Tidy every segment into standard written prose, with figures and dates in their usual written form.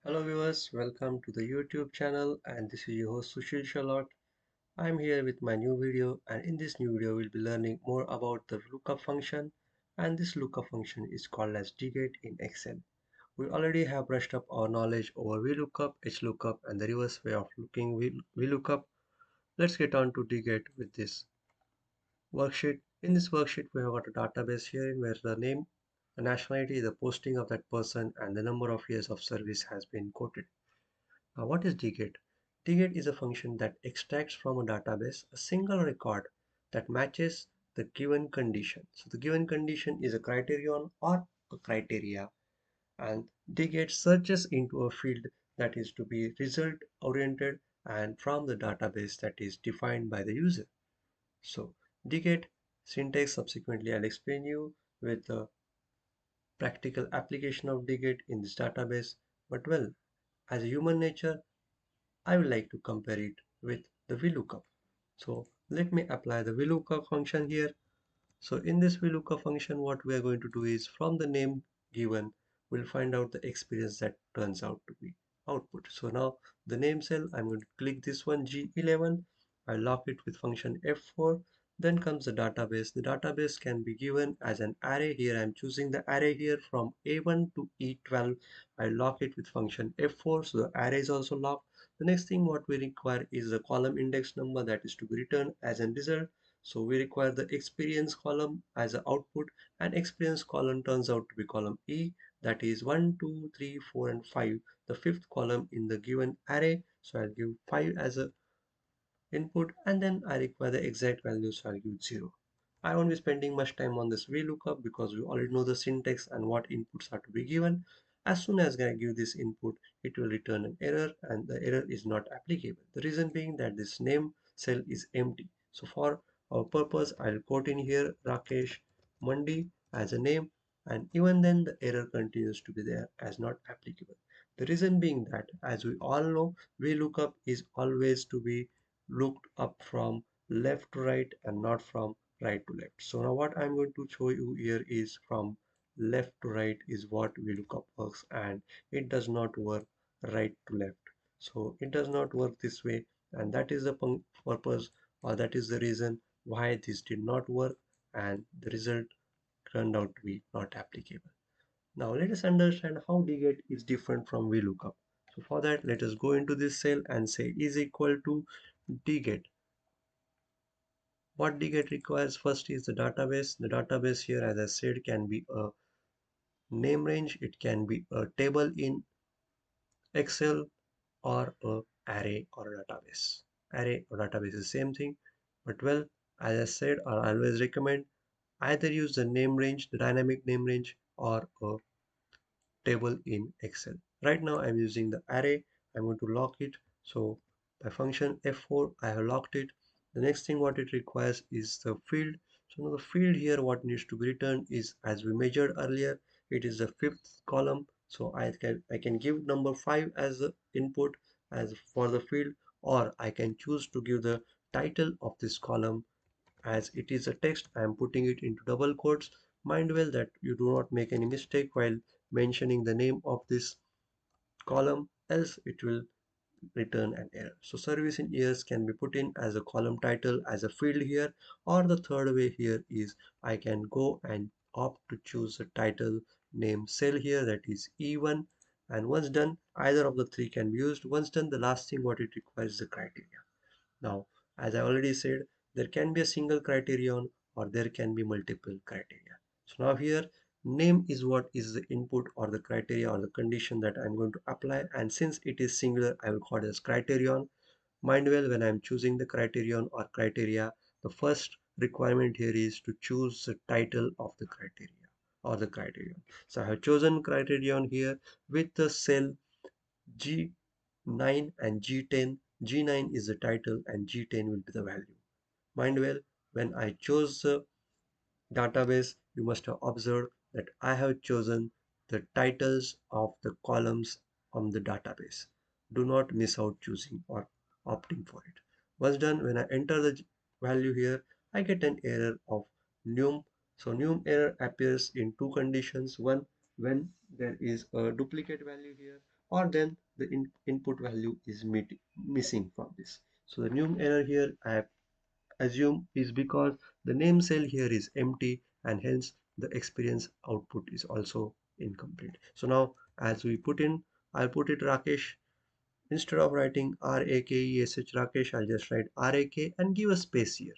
Hello viewers, welcome to the YouTube channel and this is your host Sushil Charlotte. I'm here with my new video and in this new video we'll be learning more about the lookup function and this lookup function is called as DGET in Excel. We already have brushed up our knowledge over VLOOKUP, HLOOKUP and the reverse way of looking VLOOKUP. Let's get on to DGET with this worksheet. In this worksheet we have got a database here where the name, the nationality, the posting of that person and the number of years of service has been quoted. Now, what is DGET? DGET is a function that extracts from a database a single record that matches the given condition. So the given condition is a criterion or a criteria, and DGET searches into a field that is to be result oriented and from the database that is defined by the user. So DGET syntax subsequently I'll explain you with the practical application of DGET in this database. But well, as a human nature, I would like to compare it with the VLOOKUP. So let me apply the VLOOKUP function here. So in this VLOOKUP function, what we are going to do is from the name given, we'll find out the experience that turns out to be output. So now the name cell, I'm going to click this one G11. I lock it with function F4. Then comes the database. The database can be given as an array. Here I'm choosing the array here from A1 to E12. I lock it with function F4. So the array is also locked. The next thing what we require is the column index number that is to be returned as a result. So we require the experience column as an output and experience column turns out to be column E, that is 1, 2, 3, 4 and 5, the fifth column in the given array. So I'll give 5 as a input and then I require the exact value, so I'll give 0. I won't be spending much time on this VLOOKUP because we already know the syntax and what inputs are to be given. As soon as I give this input, it will return an error and the error is not applicable. The reason being that this name cell is empty. So for our purpose, I'll quote in here Rakesh Mandi as a name, and even then the error continues to be there as not applicable. The reason being that, as we all know, VLOOKUP is always to be looked up from left to right and not from right to left. So now what I'm going to show you here is from left to right is what VLOOKUP works, and it does not work right to left. So it does not work this way, and that is the purpose, or that is the reason why this did not work and the result turned out to be not applicable. Now let us understand how DGET is different from VLOOKUP. So for that, let us go into this cell and say is equal to DGET. What DGET requires first is the database. The database here, as I said, can be a name range, it can be a table in Excel, or a array or a database. Array or database is the same thing, but well, as I said, I always recommend either use the name range, the dynamic name range, or a table in Excel. Right now I'm using the array. I'm going to lock it. So by function F4 I have locked it. The next thing what it requires is the field. So now the field here what needs to be returned is, as we measured earlier, it is the fifth column. So I can give number 5 as the input as for the field, or I can choose to give the title of this column. As it is a text, I am putting it into double quotes. Mind well that you do not make any mistake while mentioning the name of this column, else it will return an error. So service in years can be put in as a column title as a field here, or the third way here is I can go and opt to choose a title name cell here, that is E1, and once done either of the three can be used. Once done, the last thing what it requires is the criteria. Now, as I already said, there can be a single criterion or there can be multiple criteria. So now here, name is what is the input or the criteria or the condition that I'm going to apply. And since it is singular, I will call it as criterion. Mind well, when I'm choosing the criterion or criteria, the first requirement here is to choose the title of the criteria or the criterion. So I have chosen criterion here with the cell G9 and G10. G9 is the title and G10 will be the value. Mind well, when I chose the database, you must have observed that I have chosen the titles of the columns from the database. Do not miss out choosing or opting for it. Once done, when I enter the value here, I get an error of num. So num error appears in two conditions. One, when there is a duplicate value here, or then the input value is missing from this. So the num error here I have assumed is because the name cell here is empty and hence the experience output is also incomplete. So now as we put in, I'll put it Rakesh. Instead of writing RAKESH Rakesh, I'll just write RAK and give a space here.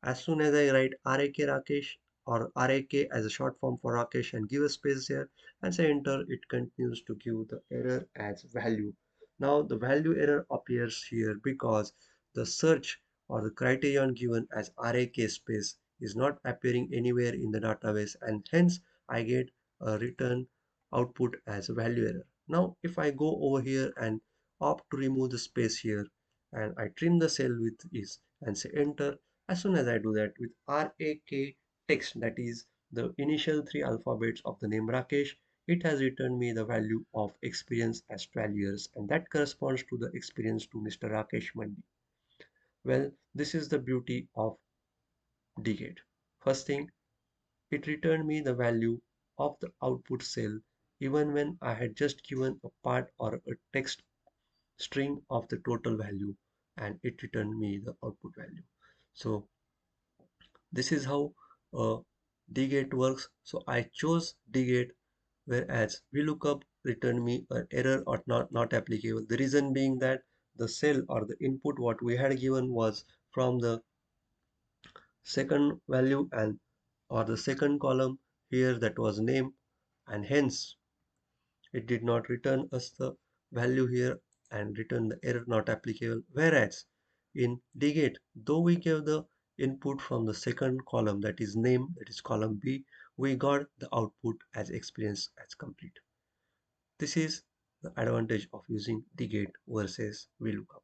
As soon as I write RAK Rakesh or RAK as a short form for Rakesh and give a space here and say enter, it continues to give the error as value. Now the value error appears here because the search or the criterion given as RAK space is not appearing anywhere in the database, and hence I get a return output as a value error. Now if I go over here and opt to remove the space here and I trim the cell with is and say enter, as soon as I do that with RAK text, that is the initial three alphabets of the name Rakesh, it has returned me the value of experience as 12 years, and that corresponds to the experience to Mr. Rakesh Mandi. Well, this is the beauty of DGET. First thing, it returned me the value of the output cell even when I had just given a part or a text string of the total value, and it returned me the output value. So this is how DGET works. So I chose DGET, whereas VLOOKUP returned me an error or not applicable. The reason being that the cell or the input what we had given was from the second value and or the second column here, that was name, and hence it did not return us the value here and return the error not applicable. Whereas in DGET, though we gave the input from the second column, that is name, that is column B, we got the output as experience as complete. This is the advantage of using DGET versus VLOOKUP.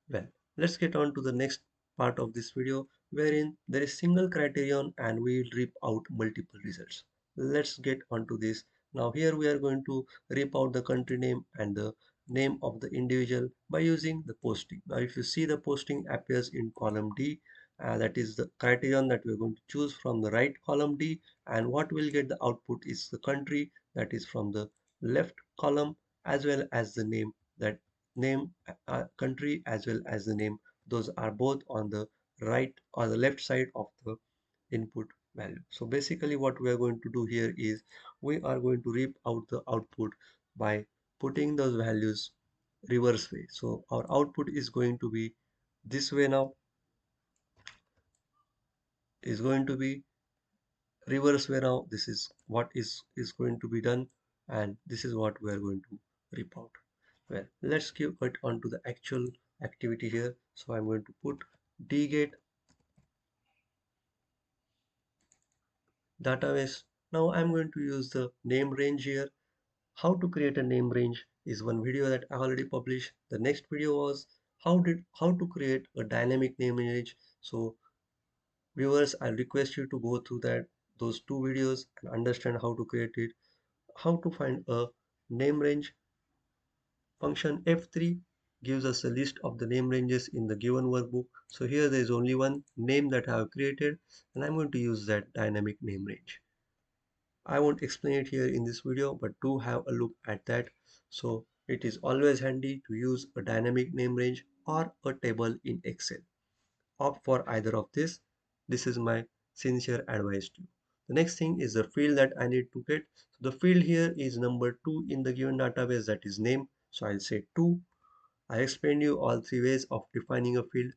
Well, let's get on to the next part of this video, wherein there is single criterion and we will reap out multiple results. Let's get on to this. Now here we are going to reap out the country name and the name of the individual by using the posting. Now if you see, the posting appears in column D, that is the criterion that we are going to choose from the right column D, and what will get the output is the country, that is from the left column, as well as the name, that name, country as well as the name, those are both on the right or the left side of the input value. So basically what we are going to do here is we are going to reap out the output by putting those values reverse way. So our output is going to be this way. Now is going to be reverse way. Now this is what is going to be done, and this is what we are going to rip out. Well, let's give it on to the actual activity here. So I'm going to put dget database. Now I'm going to use the name range here. How to create a name range is one video that I already published. The next video was how to create a dynamic name range. So viewers, I request you to go through those two videos and understand how to create it, how to find a name range. Function F3 gives us a list of the name ranges in the given workbook. So here there is only one name that I have created, and I'm going to use that dynamic name range. I won't explain it here in this video, but do have a look at that. So it is always handy to use a dynamic name range or a table in Excel. Opt for either of this. This is my sincere advice to you. The next thing is the field that I need to get. So the field here is number 2 in the given database, that is name. So I'll say 2. I explained you all three ways of defining a field.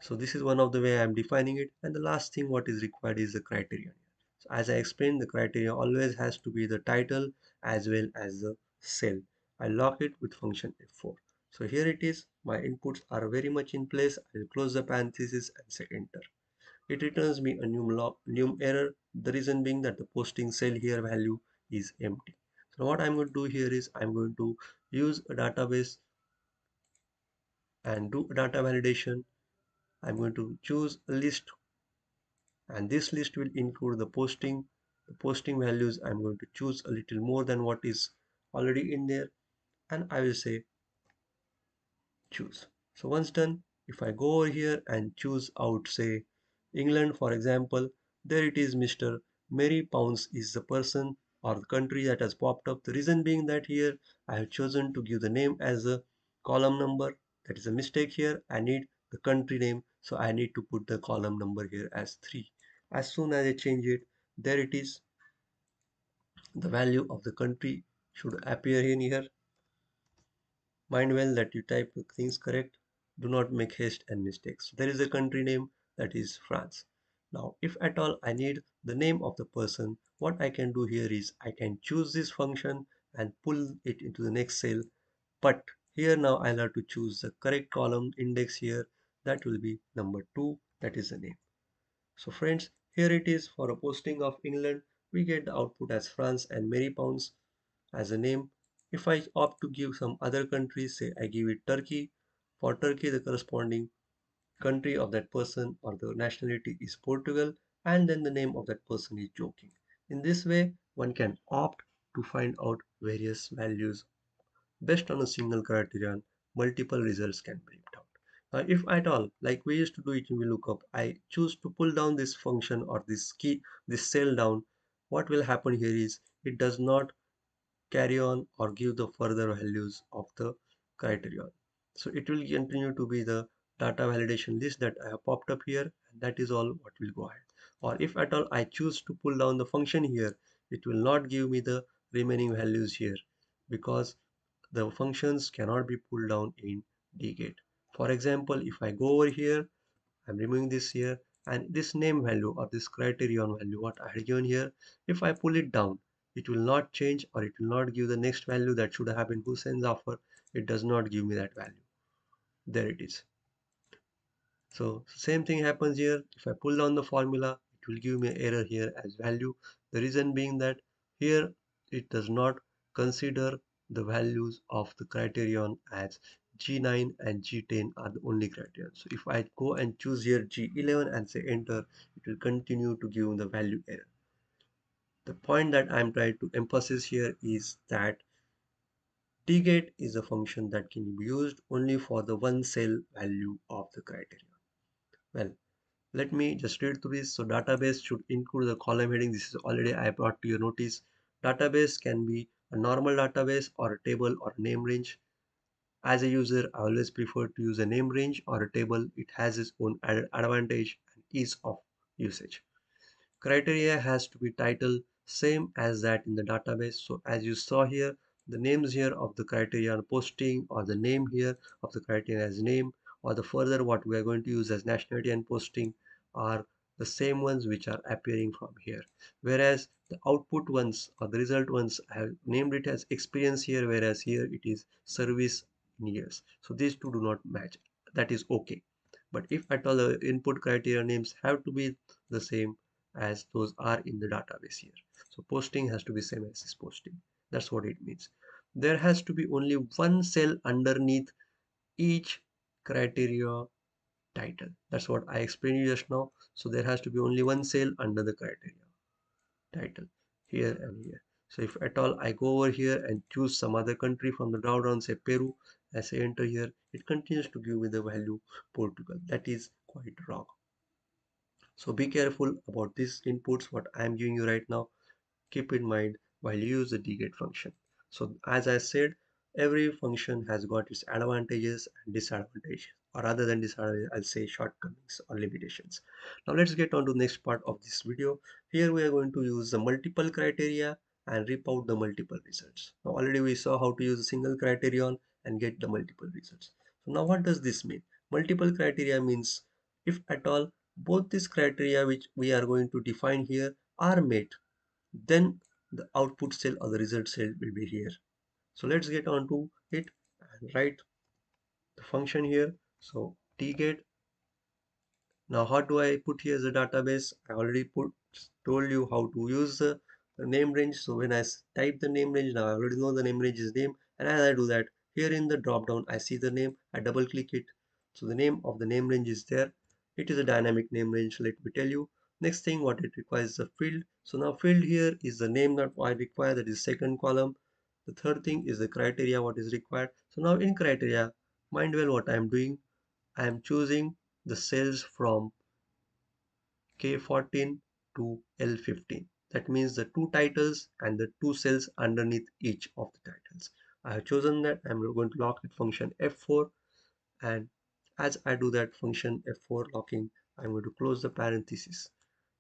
So this is one of the way I am defining it. And the last thing what is required is the criterion. So as I explained, the criteria always has to be the title as well as the cell. I lock it with function F4. So here it is. My inputs are very much in place. I will close the parenthesis and say enter. It returns me a num error. The reason being that the posting cell here value is empty. So what I'm going to do here is I'm going to use a database and do data validation. I'm going to choose a list, and this list will include the posting values. I'm going to choose a little more than what is already in there, and I will say choose. So once done, if I go over here and choose out, say England for example, there it is, Mr. Mary Pounds is the person or the country that has popped up. The reason being that here I have chosen to give the name as a column number. That is a mistake here. I need the country name, so I need to put the column number here as 3. As soon as I change it, there it is. The value of the country should appear in here. Mind well that you type things correct. Do not make haste and mistakes. There is a country name, that is France. Now, if at all I need the name of the person, what I can do here is I can choose this function and pull it into the next cell. But here now I'll have to choose the correct column index here. That will be number 2. That is the name. So friends, here it is for a posting of England. We get the output as France and Mary Pounds as a name. If I opt to give some other country, say I give it Turkey, for Turkey the corresponding country of that person or the nationality is Portugal, and then the name of that person is Joking. In this way, one can opt to find out various values based on a single criterion. Multiple results can be printed out. If at all, like we used to do it in VLOOKUP, I choose to pull down this function or this key, this cell down, what will happen here is it does not carry on or give the further values of the criterion. So it will continue to be the data validation list that I have popped up here, and that is all what will go ahead. Or if at all I choose to pull down the function here, it will not give me the remaining values here because the functions cannot be pulled down in DGET. For example, if I go over here, I'm removing this here, and this name value or this criterion value what I had given here, if I pull it down, it will not change or it will not give the next value that should have been Hussein's offer. It does not give me that value. There it is. So same thing happens here. If I pull down the formula, it will give me an error here as value. The reason being that here it does not consider the values of the criterion as G9 and G10 are the only criterion. So if I go and choose here G11 and say enter, it will continue to give the value error. The point that I'm trying to emphasize here is that DGET is a function that can be used only for the one cell value of the criterion. Well, let me just read through this. So database should include the column heading. This is already I brought to your notice. Database can be a normal database or a table or a name range. As a user, I always prefer to use a name range or a table. It has its own added advantage and ease of usage. Criteria has to be titled same as that in the database. So as you saw here, the names here of the criterion posting or the name here of the criterion as name or the further what we are going to use as nationality and posting are the same ones which are appearing from here. Whereas the output ones or the result ones I have named it as experience here, whereas here it is service in years. So these two do not match. That is okay. But if at all the input criteria names have to be the same as those are in the database here. So posting has to be same as this posting. That's what it means. There has to be only one cell underneath each criteria title. That's what I explained you just now. So there has to be only one cell under the criteria title here and here. So if at all I go over here and choose some other country from the drop down, say Peru, I say enter here, it continues to give me the value Portugal. That is quite wrong. So be careful about these inputs what I am giving you right now. Keep in mind while you use the DGET function. So as I said, every function has got its advantages and disadvantages, or rather than disadvantages, I'll say shortcomings or limitations. Now let's get on to the next part of this video. Here we are going to use the multiple criteria and rip out the multiple results. Now already we saw how to use a single criterion and get the multiple results. So now what does this mean? Multiple criteria means if at all both these criteria which we are going to define here are met, then the output cell or the result cell will be here. So let's get on to it and write the function here. So tget. Now how do I put here the database? I already told you how to use the name range. So when I type the name range, now I already know the name range is name, and as I do that, here in the drop down I see the name, I double click it. So the name of the name range is there. It is a dynamic name range, let me tell you. Next thing what it requires is a field. So now field here is the name that I require, that is second column. The third thing is the criteria what is required. So now in criteria, mind well what I am doing. I am choosing the cells from K14 to L15. That means the two titles and the two cells underneath each of the titles. I have chosen that. I'm going to lock it function F4, and as I do that function F4 locking, I'm going to close the parenthesis.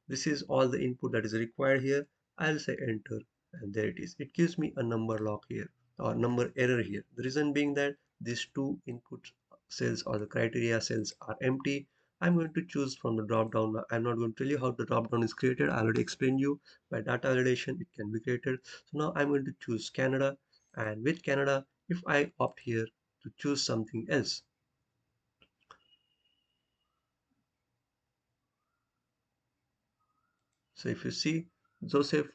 This is all the input that is required here. I'll say enter, and there it is. It gives me a number lock here or number error here. The reason being that these two input cells or the criteria cells are empty. I'm going to choose from the drop down. I'm not going to tell you how the drop down is created. I already explained you by data validation it can be created. So now I'm going to choose Canada, and with Canada, if I opt here to choose something else, so if you see Joseph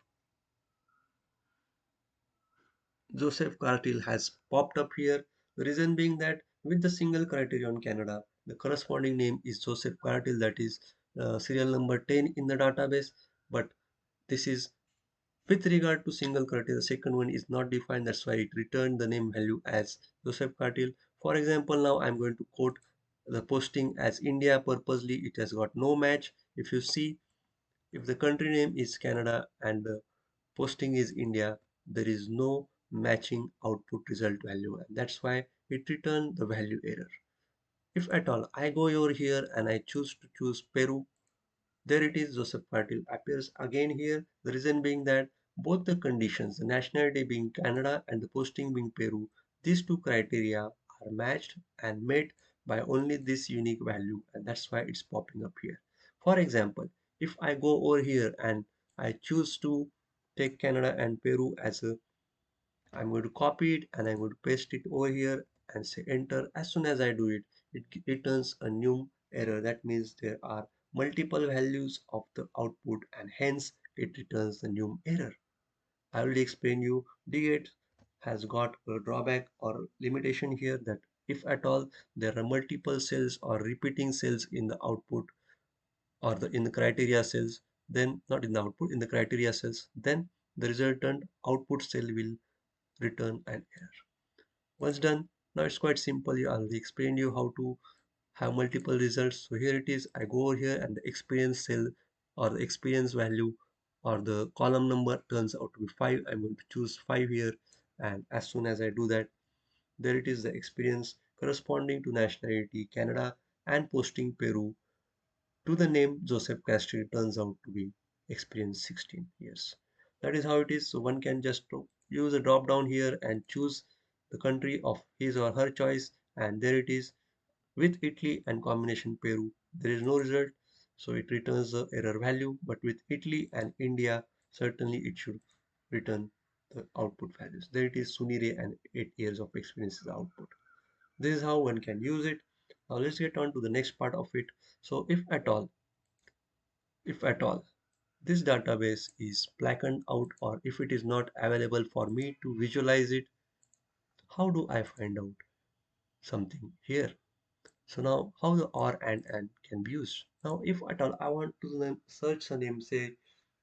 Joseph Cartier has popped up here. The reason being that with the single criterion Canada, the corresponding name is Joseph Cartier, that is serial number 10 in the database. But this is with regard to single criteria, the second one is not defined. That's why it returned the name value as Joseph Cartier. For example, now I'm going to quote the posting as India purposely. It has got no match. If you see, if the country name is Canada and the posting is India, there is no matching output result value, and that's why it returned the value error. If at all I go over here and I choose to choose Peru, there it is, Joseph Patil appears again here. The reason being that both the conditions, the nationality being Canada and the posting being Peru, these two criteria are matched and met by only this unique value, and that's why it's popping up here. For example, if I go over here and I choose to take Canada and Peru as a, I'm going to copy it and I'm going to paste it over here and say enter. As soon as I do it, it returns a new error. That means there are multiple values of the output and hence it returns the new error. I already explained you DGET has got a drawback or limitation here that if at all there are multiple cells or repeating cells in the output or in the criteria cells, then not in the output, in the criteria cells, then the resultant output cell will return an error. Once done, now it's quite simple. I already explained you how to have multiple results. So here it is. I go over here and the experience cell or the experience value or the column number turns out to be 5. I'm going to choose 5 here, and as soon as I do that, there it is, the experience corresponding to nationality Canada and posting Peru to the name Joseph Castro turns out to be experience 16 years. That is how it is. So one can just use a drop down here and choose the country of his or her choice, and there it is. With Italy and combination Peru, there is no result, so it returns the error value. But with Italy and India, certainly it should return the output values. There it is, Sunire and 8 years of experience is the output. This is how one can use it. Now let's get on to the next part of it. So if at all, this database is blackened out or if it is not available for me to visualize it, how do I find out something here? So now how the or and can be used. Now if at all I want to search a name, say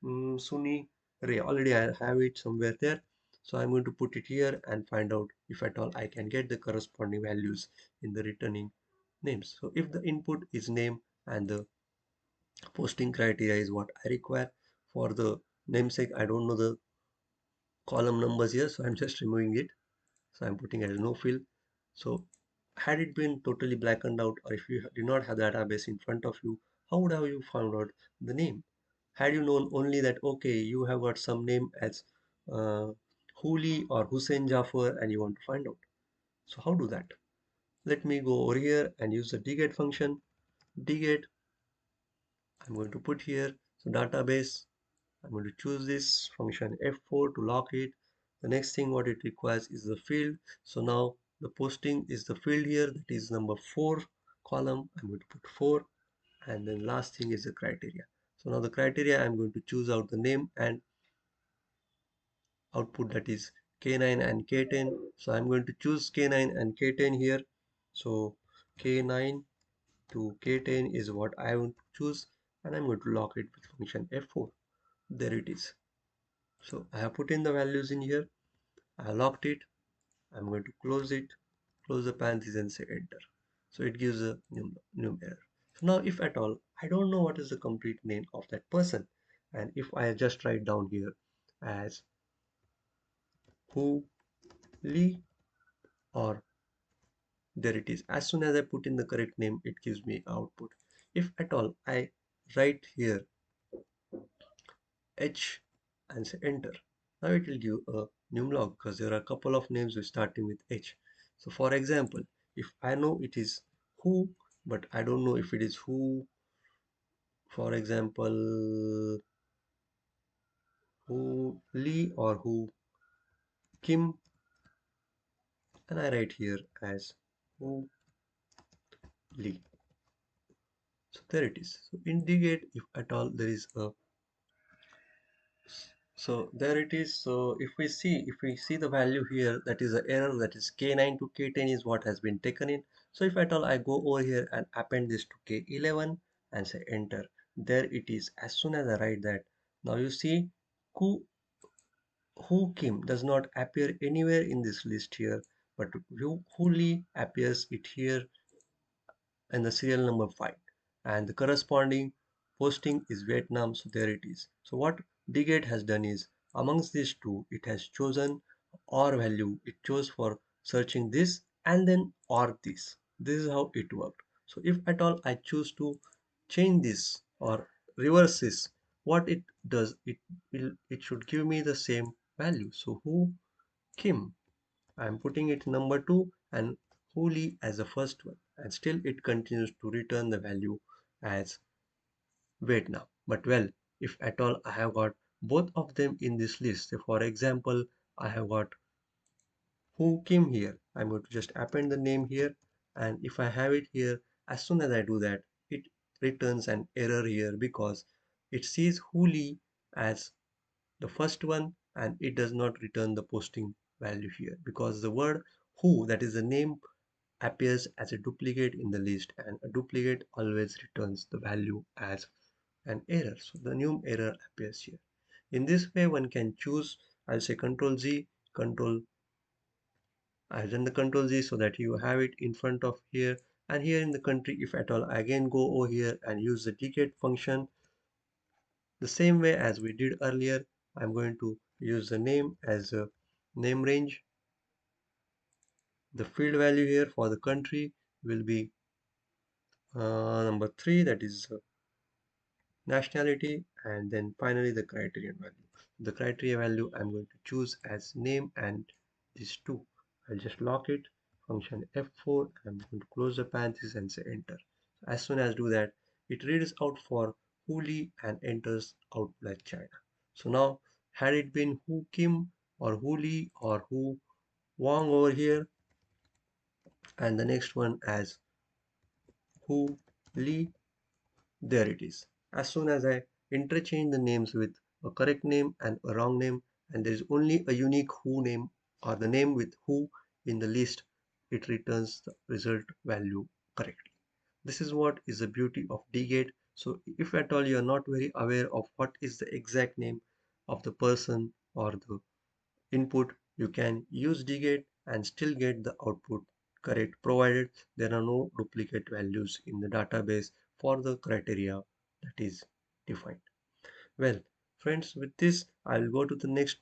Suni Ray, already I have it somewhere there. So I'm going to put it here and find out if at all I can get the corresponding values in the returning names. So if the input is name and the posting criteria is what I require for the namesake, I don't know the column numbers here, so I'm just removing it. So I'm putting it as no fill. So had it been totally blackened out, or if you did not have the database in front of you, how would have you found out the name? Had you known only that okay, you have got some name as uh, Huli or Hussein Jafar and you want to find out. So how do that? Let me go over here and use the dget function. Dget, I'm going to put here, so database, I'm going to choose this function F4 to lock it. The next thing what it requires is the field. So now the posting is the field here, that is number 4 column. I'm going to put 4, and then last thing is the criteria. So now the criteria, I'm going to choose out the name and output, that is K9 and K10. So I'm going to choose K9 and K10 here. So K9 to K10 is what I want to choose, and I'm going to lock it with function F4. There it is. So I have put in the values in here. I locked it. I'm going to close it, close the parentheses and say enter. So it gives a new error. So now if at all, I don't know what is the complete name of that person. And if I just write down here as who, Lee, or there it is. As soon as I put in the correct name, it gives me output. If at all I write here H and say enter, now it will give a new log because there are a couple of names which starting with H. So for example, if I know it is who, but I don't know if it is who, for example, who Lee or who Kim, and I write here as who Lee. So there it is. So indicate if at all there is a, so there it is. So if we see the value here, that is the error, that is K9 to K10 is what has been taken in. So if at all I go over here and append this to K11 and say enter, there it is. As soon as I write that, now you see who who Kim does not appear anywhere in this list here, but who Lee appears it here and the serial number 5, and the corresponding posting is Vietnam. So there it is. So what DGET has done is, amongst these two it has chosen OR value. It chose for searching this and then OR this is how it worked. So if at all I choose to change this or reverse this, what it does, it should give me the same value. So who Kim, I am putting it number 2 and Holy as the first one, and still it continues to return the value as Vietnam. But well, if at all I have got both of them in this list, say for example I have got who came here, I'm going to just append the name here, and if I have it here, as soon as I do that, it returns an error here because it sees Huli as the first one and it does not return the posting value here because the word who, that is the name, appears as a duplicate in the list, and a duplicate always returns the value as an error. So the new error appears here. In this way one can choose, I'll say control Z, control, I've done the control Z so that you have it in front of here, and here in the country, if at all I again go over here and use the DGET function the same way as we did earlier, I'm going to use the name as a name range. The field value here for the country will be number 3, that is nationality, and then finally the criterion value. The criteria value I'm going to choose as name and these two. I'll just lock it, function F4, I'm going to close the parenthesis and say enter. As soon as I do that, it reads out for Huli and enters out like China. So now, had it been Hu Kim or Huli or Hu Wang over here, and the next one as Hu Li, there it is. As soon as I interchange the names with a correct name and a wrong name, and there is only a unique who name or the name with who in the list, it returns the result value correctly. This is what is the beauty of DGET. So if at all you are not very aware of what is the exact name of the person or the input, you can use DGET and still get the output correct, provided there are no duplicate values in the database for the criteria that is defined. Well, friends, with this I will go to the next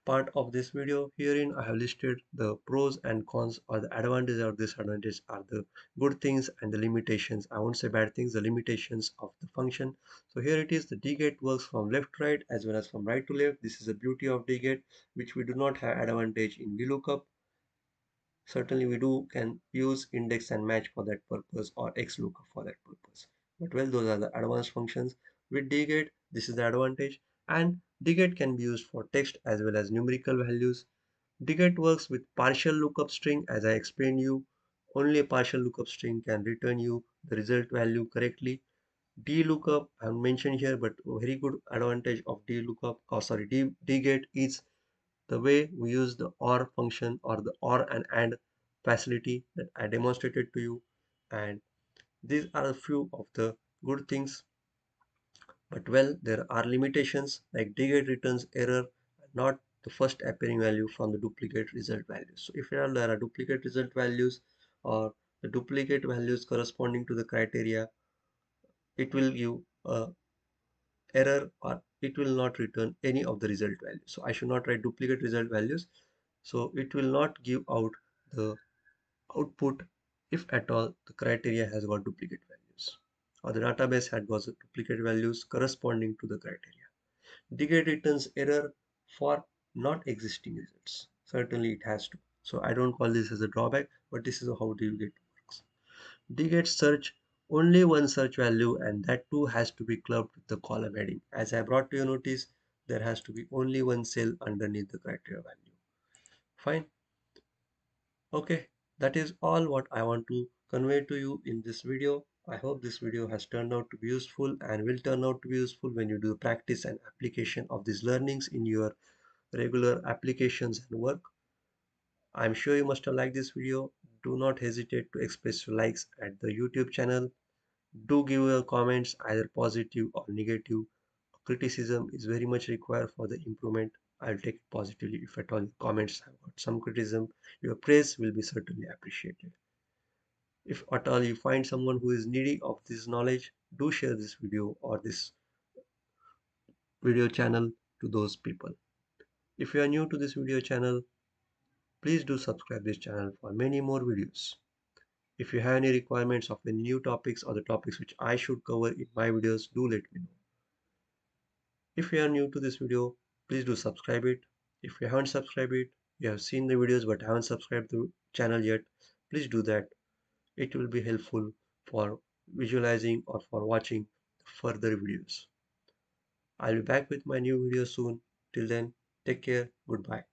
part of this video. Herein I have listed the pros and cons, or the advantages or disadvantages, are the good things and the limitations. I won't say bad things, the limitations of the function. So here it is, the DGET works from left to right as well as from right to left. This is the beauty of DGET, which we do not have advantage in VLOOKUP. Certainly we do can use index and match for that purpose, or XLOOKUP for that purpose. But well, those are the advanced functions. With DGET, this is the advantage, and DGET can be used for text as well as numerical values. DGET works with partial lookup string, as I explained you. Only a partial lookup string can return you the result value correctly. DLOOKUP I have mentioned here, but a very good advantage of DLOOKUP, or sorry, DGET is the way we use the OR function or the OR and AND facility that I demonstrated to you. And these are a few of the good things, but well, there are limitations, like DGET returns error, not the first appearing value from the duplicate result values. So if there are duplicate result values or the duplicate values corresponding to the criteria, it will give a error or it will not return any of the result values. So I should not write duplicate result values. So it will not give out the output if at all the criteria has got duplicate values or the database had got duplicate values corresponding to the criteria. DGET returns error for not existing results. Certainly it has to. So I don't call this as a drawback, but this is how DGET works. DGET search only one search value and that too has to be clubbed with the column heading. As I brought to your notice, there has to be only one cell underneath the criteria value. Fine. Okay, that is all what I want to convey to you in this video. I hope this video has turned out to be useful and will turn out to be useful when you do practice and application of these learnings in your regular applications and work. I'm sure you must have liked this video. Do not hesitate to express your likes at the YouTube channel. Do give your comments either positive or negative. Criticism is very much required for the improvement. I'll take it positively if at all comments have got some criticism. Your praise will be certainly appreciated. If at all you find someone who is needy of this knowledge, do share this video or this video channel to those people. If you are new to this video channel, please do subscribe this channel for many more videos. If you have any requirements of any new topics or the topics which I should cover in my videos, do let me know. If you are new to this video, please do subscribe it. If you haven't subscribed it, you have seen the videos but haven't subscribed the channel yet, please do that. It will be helpful for visualizing or for watching further videos. I'll be back with my new video soon. Till then, take care. Goodbye.